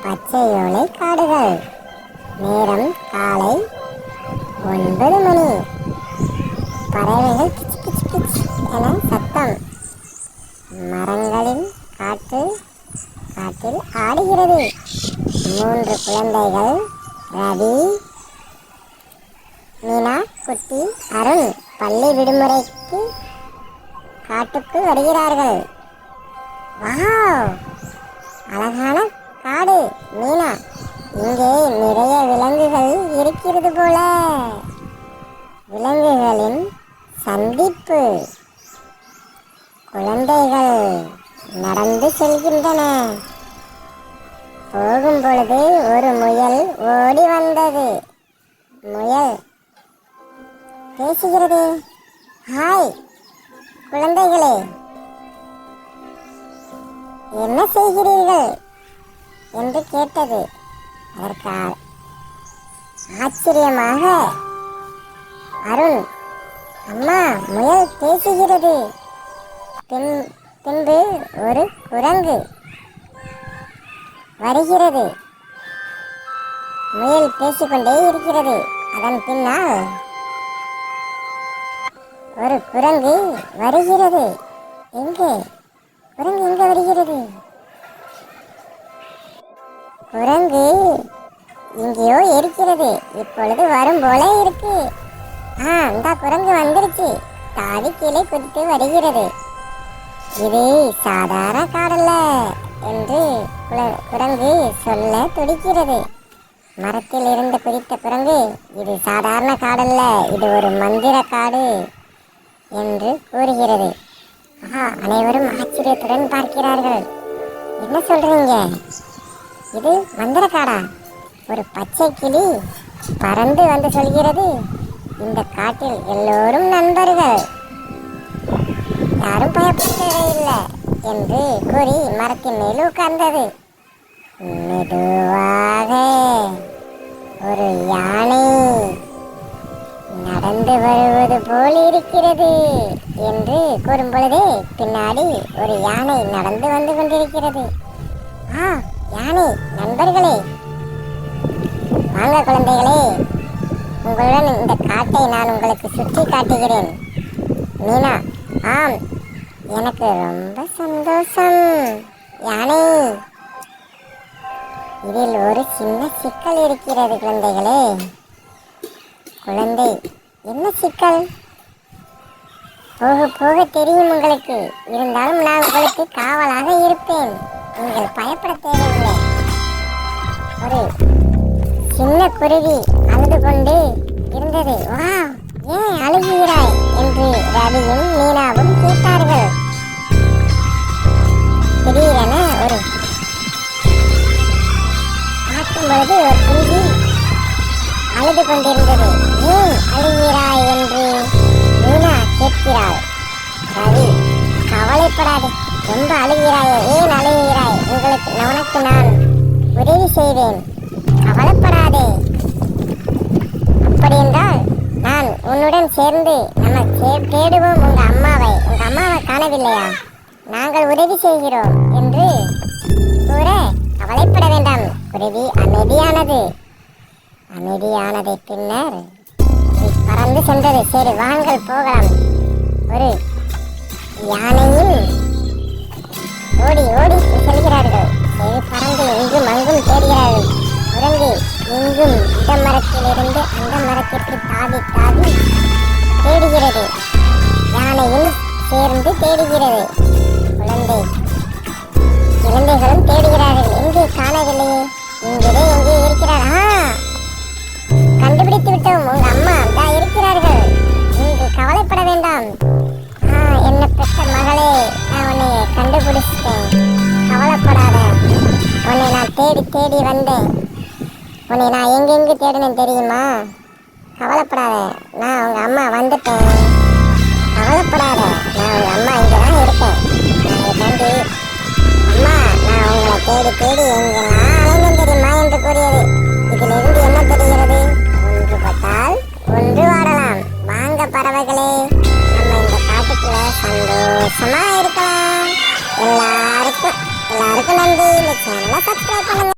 பச்சையோலை காடுகள். நேரம் காலை 9 மணி. பறவைகள் கிச் கிச் கிச் என சத்தம். மரங்களின் காற்றில் ஆடுகிறது. 3 குழந்தைகள் ரவி, மீனா, குட்டி, அருண் பள்ளி விடுமுறைக்கு காட்டுக்கு வருகிறார்கள். வாவ், அழகான காடு மீனா. இங்கே நிறைய விலங்குகள் இருக்கிறது போல. விலங்குகளின் சந்திப்பு. குழந்தைகள் நடந்து செல்கின்றன. போகும் பொழுது ஒரு முயல் ஓடி வந்தது. முயல் பேசுகிறது. ஹாய் குழந்தைகளே, என்ன செய்கிறீர்கள் என்று கேட்டது. அதற்கு ஆச்சரியமாக அருண், அம்மா முயல் பேசுகிறது. பின்பு ஒரு குரங்கு வருகிறது. முயல் பேசிக்கொண்டே இருக்கிறது. அதன் பின்னால் ஒரு குரங்கு வருகிறது. எங்கே குரங்கு எங்கே வருகிறது? குரங்கு எங்கேயோ இருக்கிறது. இப்பொழுது வரும் போல இருக்கு. இந்த குரங்கு வந்துருச்சு. தாவி கீழே குதித்து வருகிறது. இது சாதாரண காடல்ல என்று குரங்கு சொல்ல துடிக்கிறது. மரத்தில் இருந்து குதித்த குரங்கு, இது சாதாரண காடல்ல, இது ஒரு மந்திர காடு என்று கூறுகிறது. அனைவரும் ஆச்சரியத்துடன் பார்க்கிறார்கள். என்ன சொல்றீங்க? இது மந்திர காடா? ஒரு பச்சை கிளி பறந்து வந்து சொல்கிறது, இந்த காட்டில் எல்லோரும் நண்பர்கள், யாரும் பயப்படவில்லை என்று கூறி மரத்தின் மேல் உட்கார்ந்தது. மெதுவாக ஒரு யானை நடந்து வருவது போல் இருக்கிறது என்று கூறும் பொழுதே பின்னாடி ஒரு யானை நடந்து வந்து கொண்டிருக்கிறது. யானை நண்பர்களே, வாங்க குழந்தைகளே, உங்களுடன் இந்த காட்டை நான் உங்களுக்கு சுற்றி காட்டுகிறேன். மீனா, ஆம், எனக்கு ரொம்ப சந்தோஷம் யானை. இதில் ஒரு சின்ன சிக்கல் இருக்கிறது குழந்தைகளே. குழந்தை, என்ன சிக்கல்? போக போக தெரியும் உங்களுக்கு. இருந்தாலும் நான் உங்களுக்கு காவலாக இருப்பேன். நீங்கள் பயப்பட தேவையில்லை. ஒரு சின்ன குருவி அழுது கொண்டு இருந்தது. வா, ஏன் அழுகிறாய் என்று ரவியும் மீனாவும் கேட்டார்கள். திடீரென ஒரு பார்க்கும் பொழுது ஒரு குருவி அழுது கொண்டிருந்தது. ஏன் அழுகிறாய் என்று மீனா கேட்கிறாள். ரவி, கவலைப்படாது, ரொம்ப அழுகிறாயே, ஏன் அழுகிறாய்? உனக்கு நான் உதவி செய்வேன், கவலைப்படாதே. அப்படி என்றால் நான் உன்னுடன் சேர்ந்து நம்ம தேடுவோம் உங்க அம்மாவை காணவில்லையா? நாங்கள் உதவி செய்கிறோம் என்று கூற, கவலைப்பட வேண்டாம். குருவி அமைதியானதை பின்னர் பறந்து சென்றது. சரி, வாங்கள் போகலாம். ஒரு யானையில் ஓடி ஓடி செல்கிறார்கள். சரி, பறந்து இங்கும் அங்கும் தேடுகிறார்கள். குரங்கு இங்கும் இந்த மரத்திலிருந்து அந்த மரத்திற்கு தாவி தாவி தேடுகிறது. யானையில் சேர்ந்து தேடுகிறது. குழந்தைகளும் தேடுகிறார்கள். எங்கே காணவில்லையே, எங்கே இருக்கிறார்? கண்டுபிடித்து விட்டோம், உங்க அம்மா தான் இருக்கிறார்கள். நீங்கள் கவலைப்பட வேண்டாம். என்ன பெற்ற மகளே, நான் உன்னை கண்டுபிடிச்சிட்டேன், கவலைப்படாத. உன்னை நான் தேடி தேடி வந்தேன். உன்னை நான் எங்கெங்கு தேடினேன் தெரியுமா? கவலைப்படாத, நான் உங்க அம்மா வந்துட்டேன், கவலைப்படாத. நான் உங்க அம்மா இங்கே தான் இருக்கேன். கண்டு அம்மா, நான் உங்களை தேடி தேடி எங்கெல்லாம் அலைந்தேன் தெரியுமா என்று கூறியது. இதிலிருந்து என்ன தெரிகிறது? ஒன்று பட்டால் ஒன்று வாடலாம். வாங்க பறவைகளே, நம்ம இந்த காட்டுக்குள்ள சந்தோஷமா இருக்கலாம். எல்லாருக்கும் நன்றி. இந்த சேனலை சப்ஸ்கிரைப் பண்ணுங்க.